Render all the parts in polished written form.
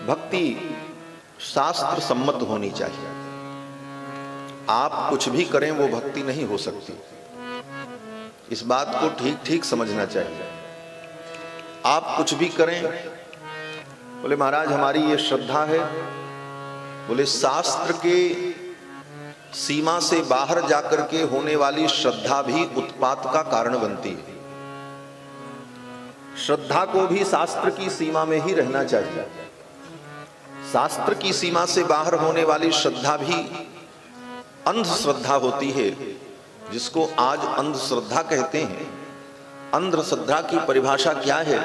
भक्ति शास्त्र सम्मत होनी चाहिए। आप कुछ भी करें वो भक्ति नहीं हो सकती। इस बात को ठीक ठीक समझना चाहिए। आप कुछ भी करें, बोले महाराज हमारी ये श्रद्धा है, बोले शास्त्र के सीमा से बाहर जाकर के होने वाली श्रद्धा भी उत्पात का कारण बनती है। श्रद्धा को भी शास्त्र की सीमा में ही रहना चाहिए। शास्त्र की सीमा से बाहर होने वाली श्रद्धा भी अंधश्रद्धा होती है, जिसको आज अंधश्रद्धा कहते हैं। अंधश्रद्धा की परिभाषा क्या है?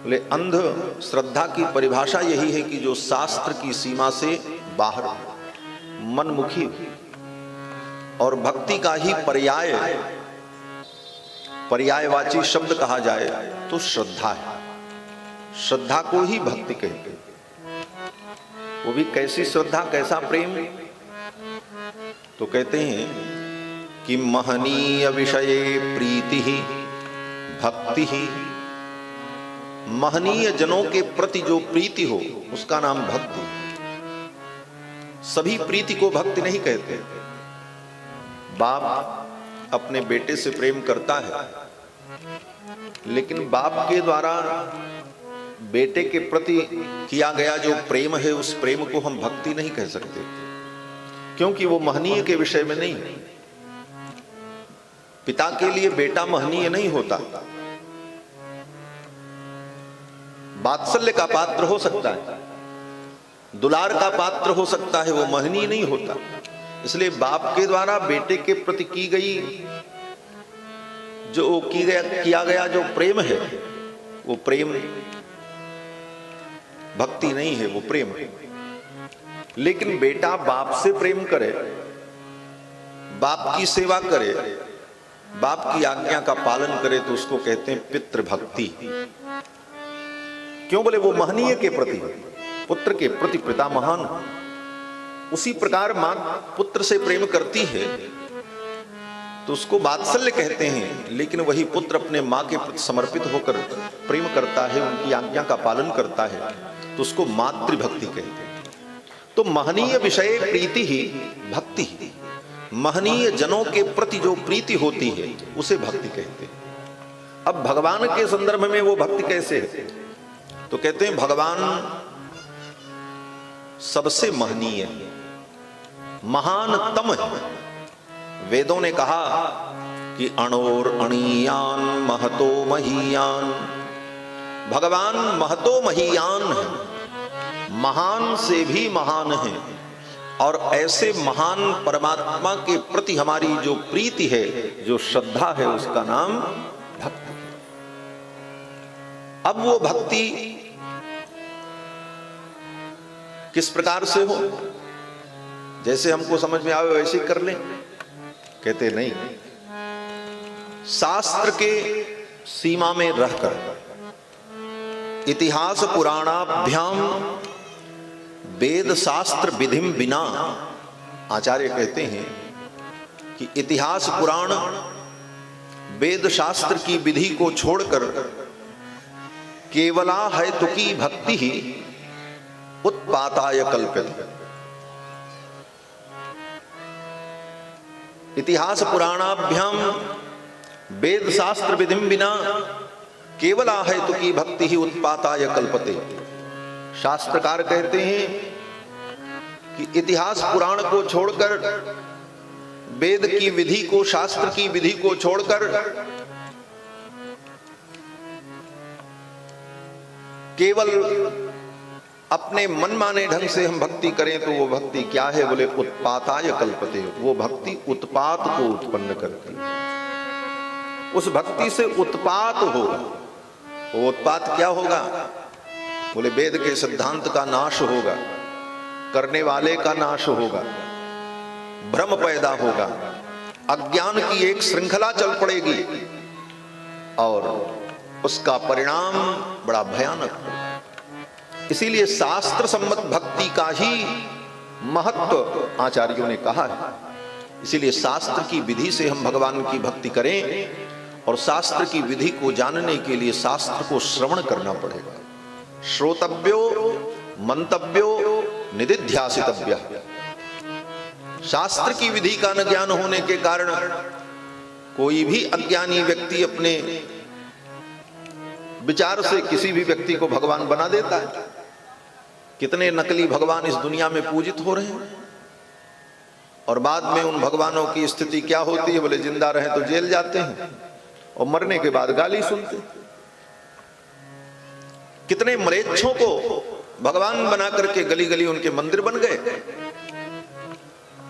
बोले अंधश्रद्धा की परिभाषा यही है कि जो शास्त्र की सीमा से बाहर मनमुखी और भक्ति का ही पर्यायवाची शब्द कहा जाए तो श्रद्धा है। श्रद्धा को ही भक्ति कहते हैं। वो भी कैसी श्रद्धा, कैसा प्रेम? तो कहते हैं कि महनीय विषये प्रीति ही भक्ति ही। महनीय जनों के प्रति जो प्रीति हो उसका नाम भक्ति। सभी प्रीति को भक्ति नहीं कहते। बाप अपने बेटे से प्रेम करता है, लेकिन बाप के द्वारा बेटे के प्रति किया गया जो प्रेम है उस प्रेम को हम भक्ति नहीं कह सकते, क्योंकि वो महनीय के विषय में नहीं है। पिता के लिए बेटा महनीय नहीं होता। वात्सल्य का पात्र हो सकता है, दुलार का पात्र हो सकता है, वो महनीय नहीं होता। इसलिए बाप के द्वारा बेटे के प्रति किया गया जो प्रेम है वो प्रेम भक्ति नहीं है, वो प्रेम है। लेकिन बेटा बाप से प्रेम करे, बाप की सेवा करे, बाप की आज्ञा का पालन करे तो उसको कहते हैं पितृभक्ति। क्यों? बोले वो महनीय के प्रति, पुत्र के प्रति पिता महान। उसी प्रकार मां पुत्र से प्रेम करती है तो उसको वात्सल्य कहते हैं, लेकिन वही पुत्र अपने मां के प्रति समर्पित होकर प्रेम करता है, उनकी आज्ञा का पालन करता है तो उसको मातृभक्ति कहते हैं। तो महनीय विषय प्रीति ही भक्ति ही। महनीय जनों के प्रति जो प्रीति होती है उसे भक्ति कहते हैं। अब भगवान के संदर्भ में वो भक्ति कैसे है? तो कहते हैं भगवान सबसे महनीय है, महानतम है। वेदों ने कहा कि अणोर अणीयान महतो महीयान। भगवान महतो महीयान है, महान से भी महान है। और ऐसे महान परमात्मा के प्रति हमारी जो प्रीति है, जो श्रद्धा है, उसका नाम भक्ति। अब वो भक्ति किस प्रकार से हो? जैसे हमको समझ में आवे वैसे कर लें? कहते नहीं। शास्त्र के सीमा में रहकर इतिहास पुराणाभ्याम वेद शास्त्र विधिम बिना, आचार्य कहते हैं कि इतिहास पुराण वेद शास्त्र की विधि को छोड़कर केवला हेतुकी भक्ति ही उत्पाताय कल्पित। इतिहास पुराणाभ्याम वेद शास्त्र विधिम बिना केवला हेतुकी भक्ति ही उत्पाताय कल्पते। शास्त्रकार कहते हैं कि इतिहास पुराण को छोड़कर, वेद की विधि को, शास्त्र की विधि को छोड़कर केवल अपने मनमाने ढंग से हम भक्ति करें तो वो भक्ति क्या है? बोले उत्पाताय कल्पते। वो भक्ति उत्पात को उत्पन्न करती है। उस भक्ति से उत्पात होगा। वो उत्पात क्या होगा? बोले वेद के सिद्धांत का नाश होगा, करने वाले का नाश होगा, भ्रम पैदा होगा, अज्ञान की एक श्रृंखला चल पड़ेगी और उसका परिणाम बड़ा भयानक होगा। इसीलिए शास्त्र सम्मत भक्ति का ही महत्व आचार्यों ने कहा है। इसीलिए शास्त्र की विधि से हम भगवान की भक्ति करें, और शास्त्र की विधि को जानने के लिए शास्त्र को श्रवण करना पड़ेगा। श्रोतव्यो मंतव्यो निदिध्यासितव्य। शास्त्र की विधि का न ज्ञान होने के कारण कोई भी अज्ञानी व्यक्ति अपने विचार से किसी भी व्यक्ति को भगवान बना देता है। कितने नकली भगवान इस दुनिया में पूजित हो रहे हैं, और बाद में उन भगवानों की स्थिति क्या होती है? बोले जिंदा रहे तो जेल जाते हैं और मरने के बाद गाली सुनते हैं। कितने मरेच्छों को भगवान बना करके गली गली उनके मंदिर बन गए।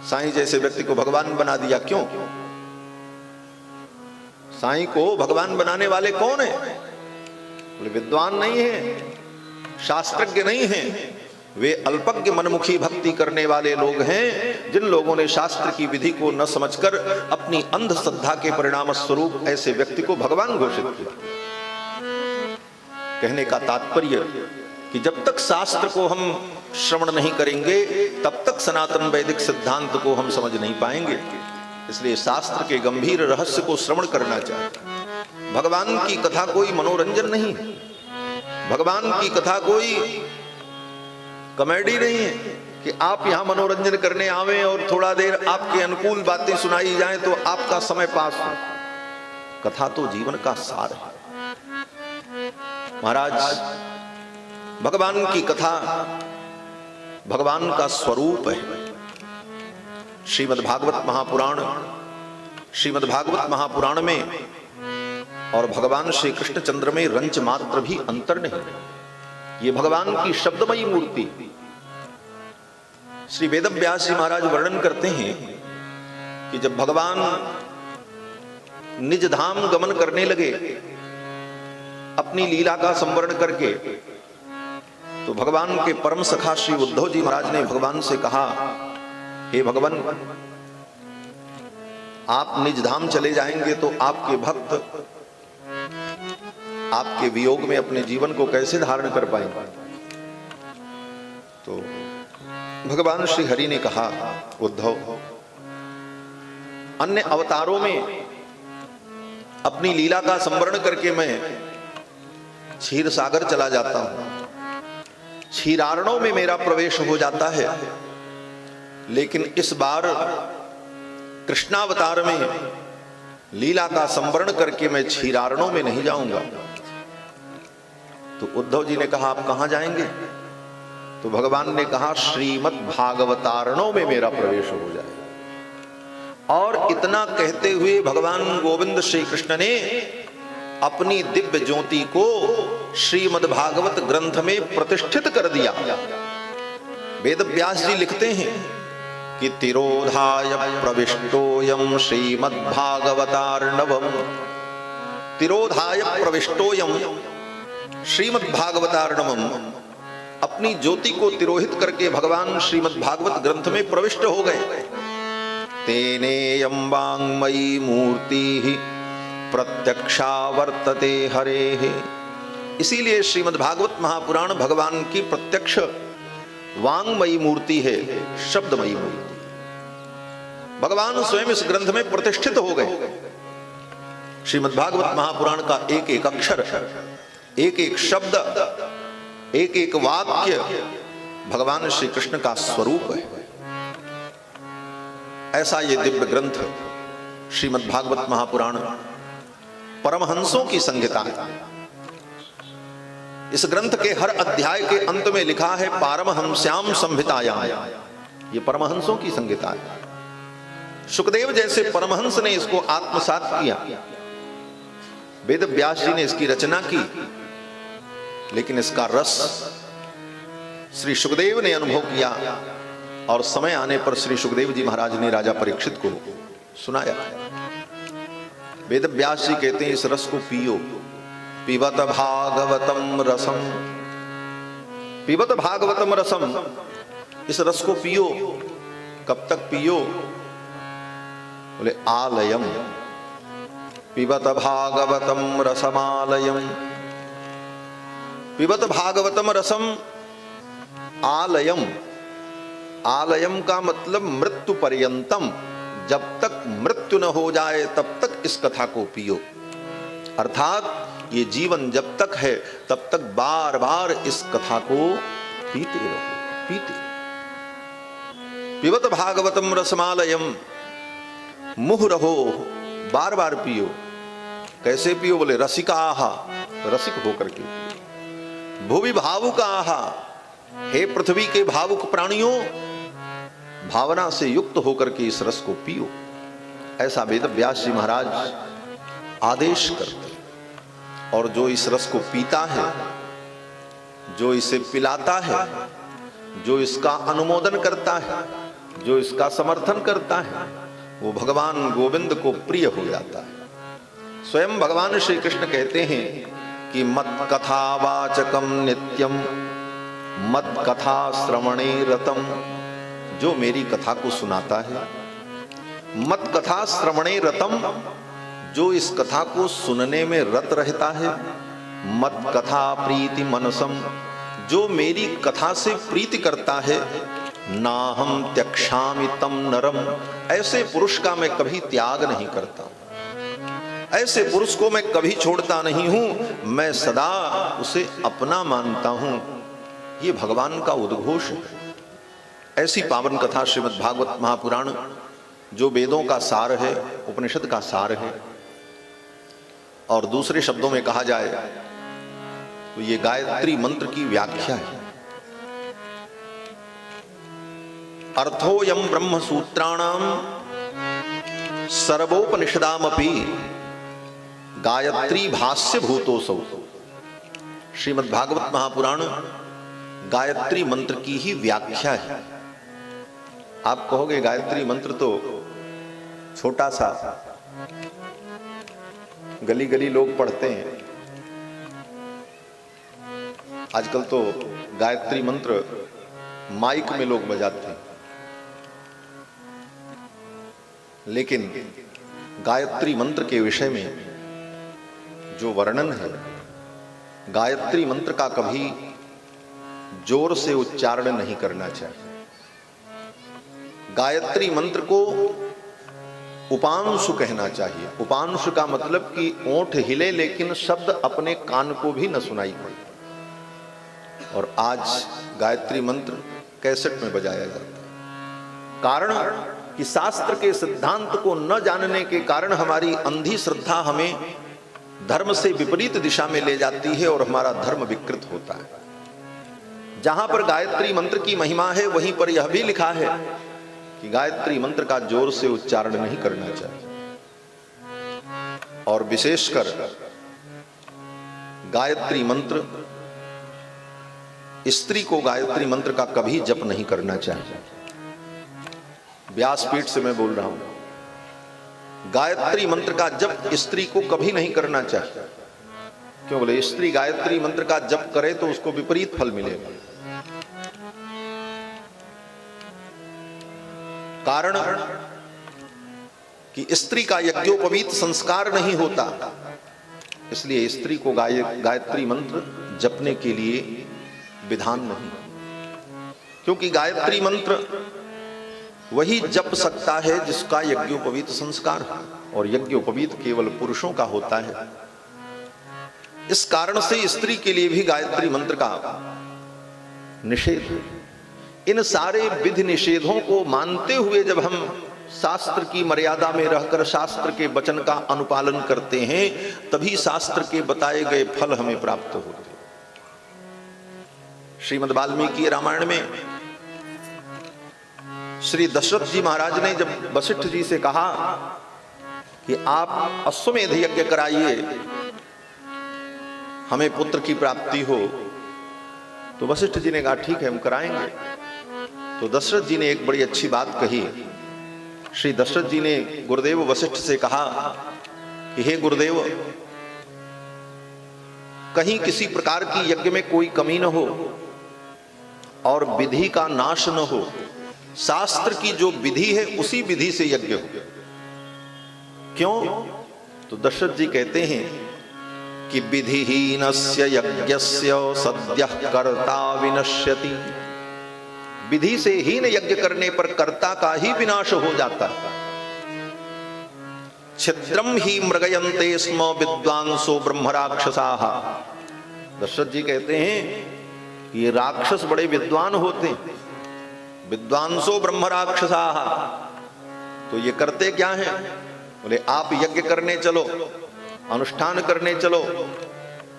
साईं जैसे व्यक्ति को भगवान बना दिया, क्यों? साईं को भगवान बनाने वाले कौन है? बोले विद्वान नहीं है, शास्त्रज्ञ नहीं है, वे अल्पज्ञ मनमुखी भक्ति करने वाले लोग हैं, जिन लोगों ने शास्त्र की विधि को न समझकर अपनी अंधश्रद्धा के परिणाम स्वरूप ऐसे व्यक्ति को भगवान घोषित किया। कहने का तात्पर्य कि जब तक शास्त्र को हम श्रवण नहीं करेंगे तब तक सनातन वैदिक सिद्धांत को हम समझ नहीं पाएंगे। इसलिए शास्त्र के गंभीर रहस्य को श्रवण करना चाहिए। भगवान की कथा कोई मनोरंजन नहीं, भगवान की कथा कोई कॉमेडी नहीं है कि आप यहां मनोरंजन करने आवे और थोड़ा देर आपके अनुकूल बातें सुनाई जाएं तो आपका समय पास हो। कथा तो जीवन का सार है। महाराज, भगवान की कथा भगवान का स्वरूप है। श्रीमद् भागवत महापुराण में और भगवान श्री कृष्णचंद्र में रंच मात्र भी अंतर नहीं। ये भगवान की शब्दमयी मूर्ति। श्री वेदव्यास जी महाराज वर्णन करते हैं कि जब भगवान निज धाम गमन करने लगे अपनी लीला का संवरण करके, तो भगवान के परम सखा श्री उद्धव जी महाराज ने भगवान से कहा, हे भगवान, आप निज धाम चले जाएंगे तो आपके भक्त आपके वियोग में अपने जीवन को कैसे धारण कर पाएंगे? तो भगवान श्री हरि ने कहा, उद्धव, अन्य अवतारों में अपनी लीला का संवरण करके मैं क्षीर सागर चला जाता हूं, क्षीरारणों में मेरा प्रवेश हो जाता है, लेकिन इस बार कृष्णावतार में लीला का संवरण करके मैं क्षीरारणों में नहीं जाऊंगा। तो उद्धव जी ने कहा, आप कहां जाएंगे? तो भगवान ने कहा, श्रीमद् भागवतारणों में मेरा प्रवेश हो जाए। और इतना कहते हुए भगवान गोविंद श्री कृष्ण ने अपनी दिव्य ज्योति को श्रीमद् भागवत ग्रंथ में प्रतिष्ठित कर दिया। वेद व्यास जी लिखते हैं कि तिरोधाय प्रविष्टोयम श्रीमद् भागवतार्णवम, तिरोधाय प्रविष्टोयम श्रीमद् भागवतार्णवम, अपनी ज्योति को तिरोहित करके भगवान श्रीमद् भागवत ग्रंथ में प्रविष्ट हो गए। तेनेयं वाङ्मयी मूर्ति प्रत्यक्षा वर्तते हरेः, इसीलिए श्रीमद् भागवत महापुराण भगवान की प्रत्यक्ष वाङ्मयी मूर्ति है, शब्दमयी मूर्ति। भगवान स्वयं इस ग्रंथ में प्रतिष्ठित हो गए। श्रीमद् भागवत महापुराण का एक एक अक्षर, एक एक शब्द, एक एक वाक्य भगवान श्री कृष्ण का स्वरूप है। ऐसा ये दिव्य ग्रंथ श्रीमद् भागवत महापुराण परमहंसों की संहिता है। इस ग्रंथ के हर अध्याय के अंत में लिखा है पारमहंस्याम संहितायाम, ये परमहंसों की संहिता है। सुखदेव जैसे परमहंस ने इसको आत्मसात किया, वेद व्यास जी ने इसकी रचना की, लेकिन इसका रस श्री सुखदेव ने अनुभव किया और समय आने पर श्री सुखदेव जी महाराज ने राजा परीक्षित को सुनाया। वेद व्यास जी कहते हैं, इस रस को पियो, पिबत भागवतम रसम, पिबत भागवतम रसम, इस रस को पियो। कब तक पियो? बोले आलयम, पिबत भागवतम रसमालयम, पिबत भागवतम रसम आलयम। आलयम का मतलब मृत्यु पर्यंतम, जब तक मृत्यु न हो जाए तब तक इस कथा को पियो। अर्थात ये जीवन जब तक है तब तक बार बार इस कथा को पीते रहो, पीते। पिबत भागवतम रसमालयम, मुह रहो, बार बार पियो। कैसे पियो? बोले रसिका आहा, रसिक होकर के। भुवि भावुक आहा, हे पृथ्वी के भावुक प्राणियों, भावना से युक्त होकर के इस रस को पियो। ऐसा वेद व्यास जी महाराज आदेश करते। और जो इस रस को पीता है, जो इसे पिलाता है, जो इसका अनुमोदन करता है, जो इसका समर्थन करता है, वो भगवान गोविंद को प्रिय हो जाता है। स्वयं भगवान श्री कृष्ण कहते हैं कि मत कथावाचकम नित्यम मत कथा श्रवणे रतम, जो मेरी कथा को सुनाता है, मत कथा श्रवणे रतम, जो इस कथा को सुनने में रत रहता है, मत कथा प्रीति मनसम, जो मेरी कथा से प्रीति करता है, ना हम त्यक्षामि तम नरम, ऐसे पुरुष का मैं कभी त्याग नहीं करता, ऐसे पुरुष को मैं कभी छोड़ता नहीं हूं, मैं सदा उसे अपना मानता हूं। ये भगवान का उद्घोष है। ऐसी पावन कथा श्रीमद् भागवत महापुराण, जो वेदों का सार है, उपनिषद का सार है, और दूसरे शब्दों में कहा जाए तो ये गायत्री मंत्र की व्याख्या है। अर्थोयम ब्रह्म सूत्राणाम सर्वोपनिषदामपि गायत्री भाष्य भूतोसौ। श्रीमद् भागवत महापुराण गायत्री मंत्र की ही व्याख्या है। आप कहोगे गायत्री मंत्र तो छोटा सा, गली गली लोग पढ़ते हैं। आजकल तो गायत्री मंत्र माइक में लोग बजाते हैं, लेकिन गायत्री मंत्र के विषय में जो वर्णन है, गायत्री मंत्र का कभी जोर से उच्चारण नहीं करना चाहिए। गायत्री मंत्र को उपांशु कहना चाहिए। उपांशु का मतलब कि ओंठ हिले लेकिन शब्द अपने कान को भी न सुनाई पड़े। और आज गायत्री मंत्र कैसेट में बजाया जाता है। कारण कि शास्त्र के सिद्धांत को न जानने के कारण हमारी अंधी श्रद्धा हमें धर्म से विपरीत दिशा में ले जाती है और हमारा धर्म विकृत होता है। जहां पर गायत्री मंत्र की महिमा है, वहीं पर यह भी लिखा है कि गायत्री मंत्र का जोर से उच्चारण नहीं करना चाहिए। और विशेषकर गायत्री मंत्र, स्त्री को गायत्री मंत्र का कभी जप नहीं करना चाहिए। व्यासपीठ से मैं बोल रहा हूं, गायत्री मंत्र का जप स्त्री को कभी नहीं करना चाहिए। क्यों? बोले स्त्री गायत्री मंत्र का जप करे तो उसको विपरीत फल मिलेगा। कारण कि स्त्री का यज्ञोपवीत संस्कार नहीं होता, इसलिए स्त्री को गायत्री मंत्र जपने के लिए विधान नहीं। क्योंकि गायत्री मंत्र वही जप सकता है जिसका यज्ञोपवीत संस्कार है, और यज्ञोपवीत केवल पुरुषों का होता है। इस कारण से स्त्री के लिए भी गायत्री मंत्र का निषेध है। इन सारे विधि निषेधों को मानते हुए जब हम शास्त्र की मर्यादा में रहकर शास्त्र के वचन का अनुपालन करते हैं, तभी शास्त्र के बताए गए फल हमें प्राप्त होते हैं। श्रीमद् वाल्मीकि रामायण में श्री दशरथ जी महाराज ने जब वशिष्ठ जी से कहा कि आप अश्वमेध यज्ञ कराइए, हमें पुत्र की प्राप्ति हो, तो वशिष्ठ जी ने कहा ठीक है, हम कराएंगे। तो दशरथ जी ने एक बड़ी अच्छी बात कही। श्री दशरथ जी ने गुरुदेव वशिष्ठ से कहा कि हे गुरुदेव, कहीं किसी प्रकार की यज्ञ में कोई कमी न हो और विधि का नाश न हो, शास्त्र की जो विधि है उसी विधि से यज्ञ हो। क्यों? तो दशरथ जी कहते हैं कि विधिहीनस्य यज्ञस्य सद्यः कर्ता विनश्यति। विधि से हीन यज्ञ करने पर कर्ता का ही विनाश हो जाता है। छिद्रम ही मृगयन्ते स्म विद्वांसो ब्रह्म राक्षसाः। दशरथ जी कहते हैं कि ये राक्षस बड़े विद्वान होते हैं, विद्वांसो ब्रह्म राक्षसा। तो ये करते क्या हैं? बोले आप यज्ञ करने चलो, अनुष्ठान करने चलो,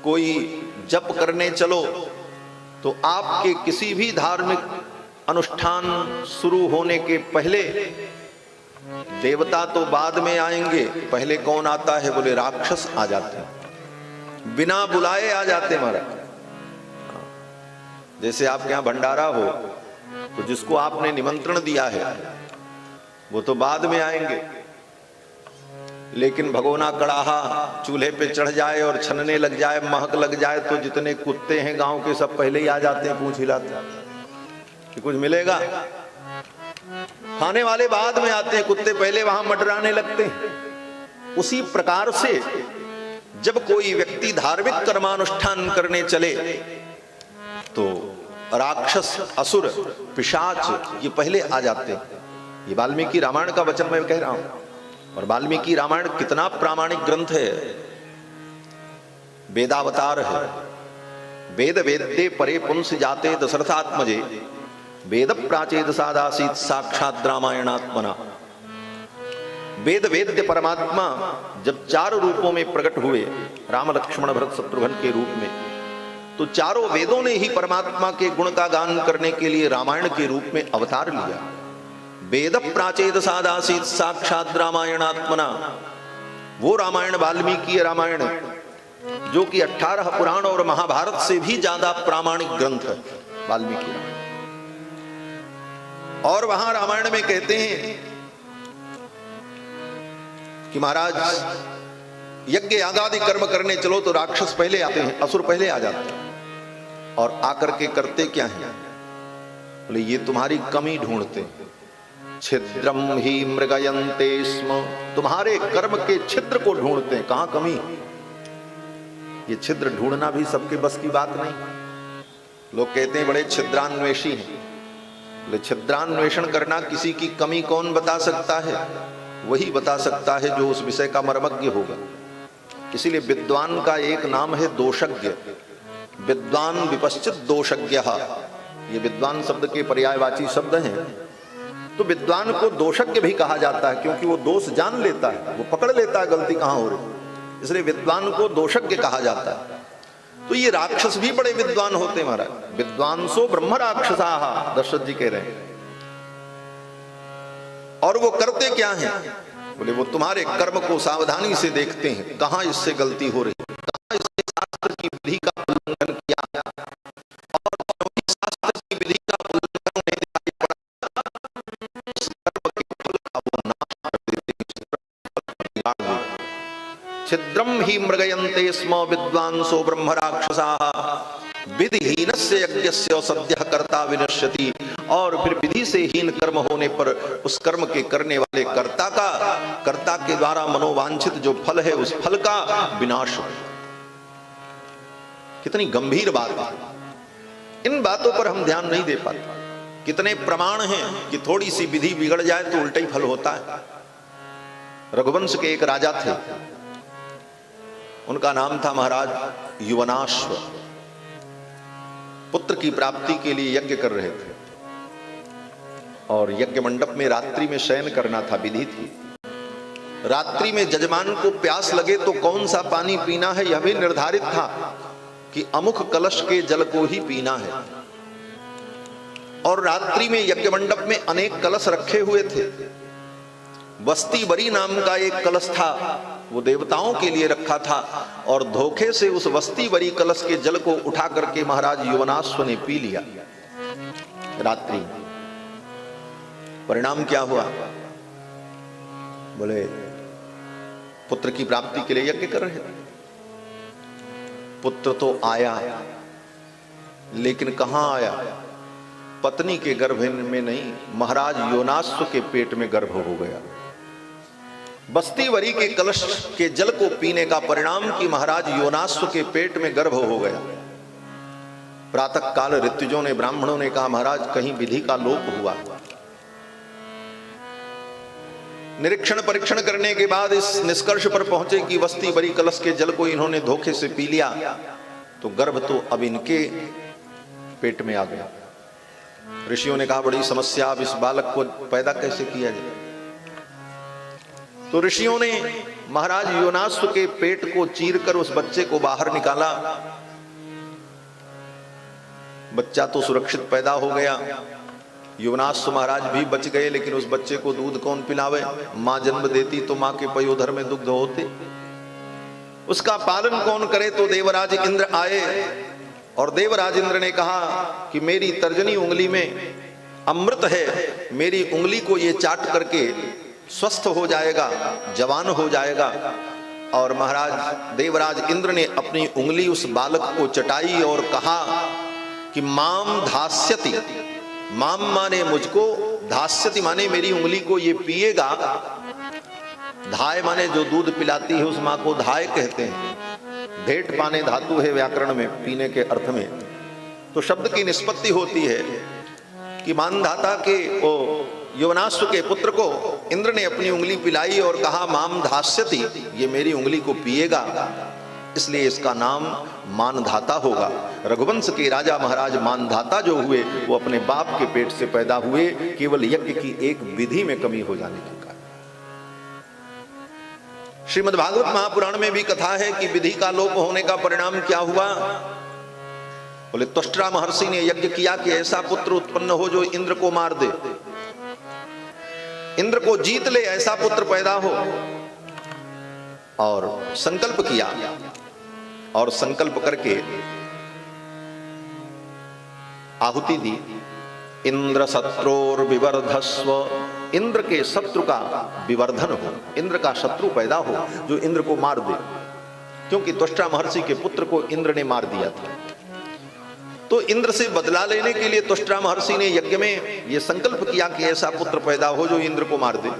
कोई जप करने चलो, तो आपके किसी भी धार्मिक अनुष्ठान शुरू होने के पहले देवता तो बाद में आएंगे, पहले कौन आता है? बोले राक्षस आ जाते हैं, बिना बुलाए आ जाते महाराज। जैसे आपके यहां भंडारा हो तो जिसको आपने निमंत्रण दिया है वो तो बाद में आएंगे, लेकिन भगोना कड़ाहा चूल्हे पे चढ़ जाए और छनने लग जाए, महक लग जाए, तो जितने कुत्ते हैं गांव के सब पहले ही आ जाते हैं, पूंछ हिलाते कि कुछ मिलेगा। खाने वाले बाद में आते हैं, कुत्ते पहले वहां मडराने लगते हैं। उसी प्रकार से जब कोई व्यक्ति धार्मिक कर्मानुष्ठान करने चले तो राक्षस, असुर, पिशाच ये पहले आ जाते हैं। ये वाल्मीकि रामायण का वचन मैं कह रहा हूं। और वाल्मीकि रामायण कितना प्रामाणिक ग्रंथ है, वेदावतार है। वेद वेद्ये परे पुंस जाते दशरथात्मजे, वेद प्राचेद सादासीत साक्षात रामायणात्मना। वेद वेद्य परमात्मा जब 4 रूपों में प्रकट हुए, राम लक्ष्मण भरत शत्रुघ्न के रूप में, तो चारों वेदों ने ही परमात्मा के गुण का गान करने के लिए रामायण के रूप में अवतार लिया। वेद प्राचेद सादासीत साक्षात रामायणात्मना, वो रामायण वाल्मीकि रामायण जो कि 18 पुराण और महाभारत से भी ज्यादा प्रामाणिक ग्रंथ है वाल्मीकि रामायण। और वहां रामायण में कहते हैं कि महाराज यज्ञ यागादि कर्म करने चलो तो राक्षस पहले आते हैं, असुर पहले आ जाते हैं। और आकर के करते क्या है? बोले ये तुम्हारी कमी ढूंढते हैं। छिद्रम ही मृगयन्ते स्म, तुम्हारे कर्म के छिद्र को ढूंढते हैं, कहां कमी। ये छिद्र ढूंढना भी सबके बस की बात नहीं। लोग कहते हैं बड़े छिद्रान्वेषी हैं। बोले छिद्रान्वेषण करना किसी की कमी कौन बता सकता है? वही बता सकता है जो उस विषय का मर्मज्ञ होगा। इसीलिए विद्वान का एक नाम है दोषज्ञ। विद्वान विपश्चित दोषज्ञ, ये विद्वान शब्द के पर्यायवाची शब्द हैं। तो विद्वान को दोषज्ञ भी कहा जाता है, क्योंकि वो दोष जान लेता है, वो पकड़ लेता है गलती कहां हो रही, इसलिए विद्वान को दोषज्ञ कहा जाता है। तो ये राक्षस भी बड़े विद्वान होते महाराज। विद्वांसो ब्रह्म राक्षसा, दशरथ जी कह रहे हैं। और वो करते क्या हैं? बोले वो तुम्हारे कर्म को सावधानी से देखते हैं, कहां इससे गलती हो रही, कहां इससे शास्त्र की विधि का उल्लंघन किया, और क्योंकि शास्त्र की विधि का उल्लंघन नहीं दिखाई पड़ा, उस कर्म के फल का वो नाश कर देते हैं। छिद्रम ही मृगयन्ते स्म विद्वांसो ब्रह्म राक्षसा, विधिहीनस्य यज्ञस्य सद्यः कर्ता विनश्यति। और फिर विधि से हीन कर्म होने पर उस कर्म के करने वाले कर्ता के द्वारा मनोवांछित जो फल है उस फल का विनाश हो। कितनी गंभीर बात है। इन बातों पर हम ध्यान नहीं दे पाते। कितने प्रमाण हैं कि थोड़ी सी विधि बिगड़ जाए तो उल्टा ही फल होता है। रघुवंश के एक राजा थे, उनका नाम था महाराज युवनाश्व। पुत्र की प्राप्ति के लिए यज्ञ कर रहे थे और यज्ञ मंडप में रात्रि में शयन करना था, विधि थी। रात्रि में जजमान को प्यास लगे तो कौन सा पानी पीना है यह भी निर्धारित था कि अमुख कलश के जल को ही पीना है। और रात्रि में यज्ञ मंडप में अनेक कलश रखे हुए थे। वस्ती बरी नाम का एक कलश था, वो देवताओं के लिए रखा था, और धोखे से उस वस्ती बरी कलश के जल को उठा करके महाराज युवनाश्व ने पी लिया रात्रि में। परिणाम क्या हुआ? बोले पुत्र की प्राप्ति के लिए यज्ञ कर रहे थे। पुत्र तो आया, लेकिन कहां आया? पत्नी के गर्भ में नहीं, महाराज योनाश्व के पेट में गर्भ हो गया। बस्ती वरी के कलश के जल को पीने का परिणाम कि महाराज योनाश्व के पेट में गर्भ हो गया। प्रातः काल ऋत्विजों ने, ब्राह्मणों ने कहा महाराज कहीं विधि का लोप हुआ। निरीक्षण परीक्षण करने के बाद इस निष्कर्ष पर पहुंचे कि वस्ती बरी कलश के जल को इन्होंने धोखे से पी लिया, तो गर्भ तो अब इनके पेट में आ गया। ऋषियों ने कहा बड़ी समस्या, अब इस बालक को पैदा कैसे किया जाए। तो ऋषियों ने महाराज योनाश्व के पेट को चीरकर उस बच्चे को बाहर निकाला। बच्चा तो सुरक्षित पैदा हो गया। योनाश्व महाराज भी बच गए, लेकिन उस बच्चे को दूध कौन पिलावे? मां जन्म देती तो मां के पयोधर में दुग्ध होते, उसका पालन कौन करे? तो देवराज इंद्र आए और देवराज इंद्र ने कहा कि मेरी तर्जनी उंगली में अमृत है, मेरी उंगली को ये चाट करके स्वस्थ हो जाएगा, जवान हो जाएगा। और महाराज देवराज इंद्र ने अपनी उंगली उस बालक को चटाई और कहा कि माम धास्यति, माम माने मुझको, धास्यति माने मेरी उंगली को ये पिएगा। धाय माने जो दूध पिलाती है उस मां को धाय कहते हैं। भेंट पाने धातु है व्याकरण में, पीने के अर्थ में। तो शब्द की निष्पत्ति होती है कि मानधाता के ओ योनाश्व के पुत्र को इंद्र ने अपनी उंगली पिलाई और कहा माम धास्यति, ये मेरी उंगली को पिएगा, इसलिए इसका नाम मानधाता होगा। रघुवंश के राजा महाराज मानधाता जो हुए वो अपने बाप के पेट से पैदा हुए, केवल यज्ञ की एक विधि में कमी हो जाने के कारण। श्रीमद् भागवत महापुराण में भी कथा है कि विधि का लोप होने का परिणाम क्या हुआ। बोले त्वष्ट्रा महर्षि ने यज्ञ किया कि ऐसा पुत्र उत्पन्न हो जो इंद्र को मार दे, इंद्र को जीत ले, ऐसा पुत्र पैदा हो। और संकल्प किया और संकल्प करके आहुति दी। इंद्र शत्रुर विवर्धस्व, इंद्र के शत्रु का विवर्धन हो, इंद्र का शत्रु पैदा हो जो इंद्र को मार दे, क्योंकि त्वष्टा महर्षि के पुत्र को इंद्र ने मार दिया था। तो इंद्र से बदला लेने के लिए त्वष्टा महर्षि ने यज्ञ में यह संकल्प किया कि ऐसा पुत्र पैदा हो जो इंद्र को मार दे,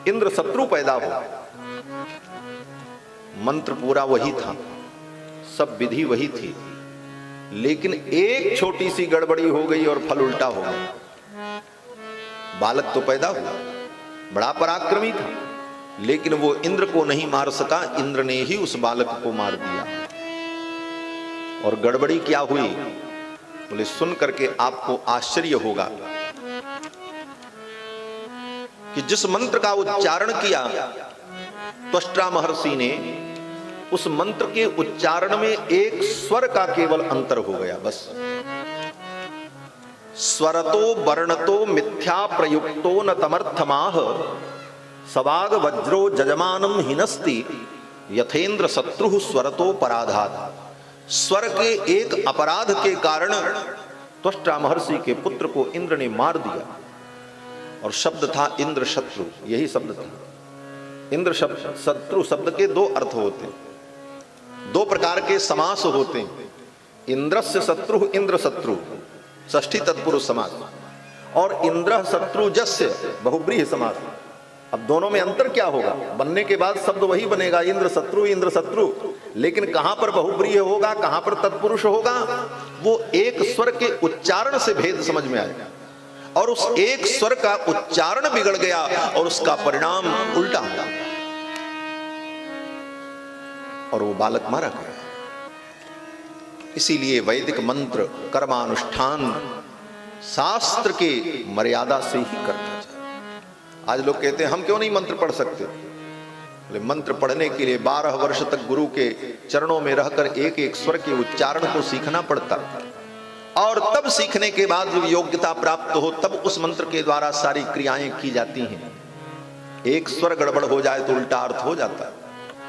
इंद्र शत्रु पैदा हो। मंत्र पूरा वही था, सब विधि वही थी, लेकिन एक छोटी सी गड़बड़ी हो गई और फल उल्टा हो गया। बालक तो पैदा हुआ, बड़ा पराक्रमी था, लेकिन वो इंद्र को नहीं मार सका, इंद्र ने ही उस बालक को मार दिया। और गड़बड़ी क्या हुई? बोले सुन करके आपको आश्चर्य होगा कि जिस मंत्र का उच्चारण किया त्वष्ट्रा महर्षि ने, उस मंत्र के उच्चारण में एक स्वर का केवल अंतर हो गया, बस। स्वरतो वर्णतो मिथ्या प्रयुक्तो न तमर्थमाह, सवाग वज्रो जजमानम हिनस्ति यथेंद्र शत्रु स्वरतो पराधात। स्वर के एक अपराध के कारण त्वष्टा महर्षि के पुत्र को इंद्र ने मार दिया। और शब्द था इंद्र शत्रु, यही शब्द था। इंद्र शब्द, शत्रु शब्द के दो अर्थ होते हैं, दो प्रकार के समास होते हैं। इंद्रस्य शत्रु, इंद्र शत्रु, षष्ठी तत्पुरुष समास, और इंद्र शत्रु जस्य बहुब्रीहि समास। अब दोनों में अंतर क्या होगा? बनने के बाद शब्द वही बनेगा, इंद्र शत्रु, इंद्र शत्रु, लेकिन कहां पर बहुब्रीहि होगा, कहां पर तत्पुरुष होगा, वो एक स्वर के उच्चारण से भेद समझ में आएगा। और उस एक स्वर का उच्चारण बिगड़ गया और उसका परिणाम उल्टा हुआ और वो बालक मारा गया। इसीलिए वैदिक मंत्र कर्मानुष्ठान शास्त्र के मर्यादा से ही करना चाहिए। आज लोग कहते हैं हम क्यों नहीं मंत्र पढ़ सकते? बोले मंत्र पढ़ने के लिए 12 वर्ष तक गुरु के चरणों में रहकर एक एक स्वर के उच्चारण को सीखना पड़ता, और तब सीखने के बाद जब योग्यता प्राप्त हो तब उस मंत्र के द्वारा सारी क्रियाएं की जाती हैं। एक स्वर गड़बड़ हो जाए तो उल्टा अर्थ हो जाता है।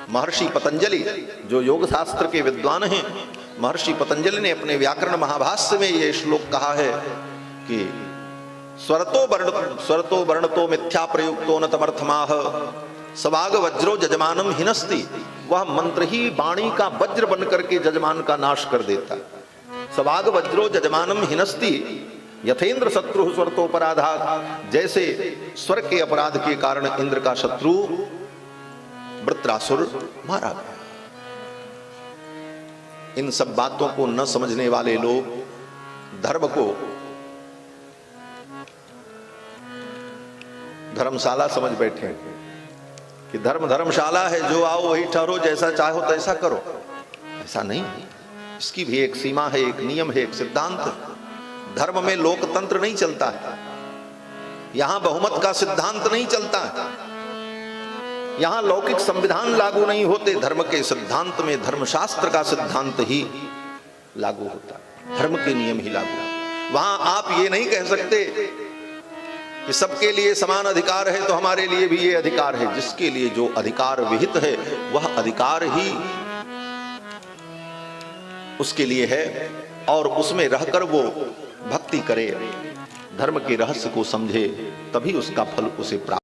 महर्षि पतंजलि जो योग शास्त्र के विद्वान हैं, महर्षि पतंजलि ने अपने व्याकरण महाभाष्य में यह श्लोक कहा है कि स्वरतो वर्णतो मिथ्या प्रयुक्तो न तमर्थमाह, सवाग वज्रो जजमानम हिनस्ति। वह मंत्र ही वाणी का वज्र बनकर के जजमान का नाश कर देता। सवाग वज्रो जजमानम हिनस्ति यथेंद्र शत्रु स्वरतोपराधात्। जैसे स्वर के अपराध के कारण इंद्र का शत्रु वृत्रासुर मारा गया। इन सब बातों को न समझने वाले लोग धर्म को धर्मशाला समझ बैठे कि धर्म धर्मशाला है, जो आओ वही ठहरो, जैसा चाहो तैसा करो। ऐसा नहीं, इसकी भी एक सीमा है, एक नियम है, एक सिद्धांत है। धर्म में लोकतंत्र नहीं चलता है, यहां बहुमत का सिद्धांत नहीं चलता है, यहां लौकिक संविधान लागू नहीं होते। धर्म के सिद्धांत में धर्मशास्त्र का सिद्धांत ही लागू होता है, धर्म के नियम ही लागू। वहां आप ये नहीं कह सकते कि सबके लिए समान अधिकार है तो हमारे लिए भी ये अधिकार है। जिसके लिए जो अधिकार विहित है वह अधिकार ही उसके लिए है, और उसमें रहकर वो भक्ति करे, धर्म के रहस्य को समझे, तभी उसका फल उसे प्राप्त